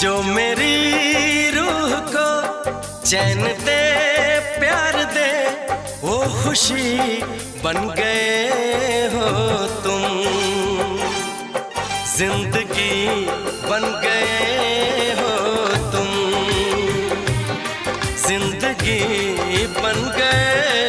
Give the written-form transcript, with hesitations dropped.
जो मेरी रूह को चैन दे, प्यार दे, वो खुशी बन गए हो तुम। जिंदगी बन गए हो तुम, जिंदगी बन गए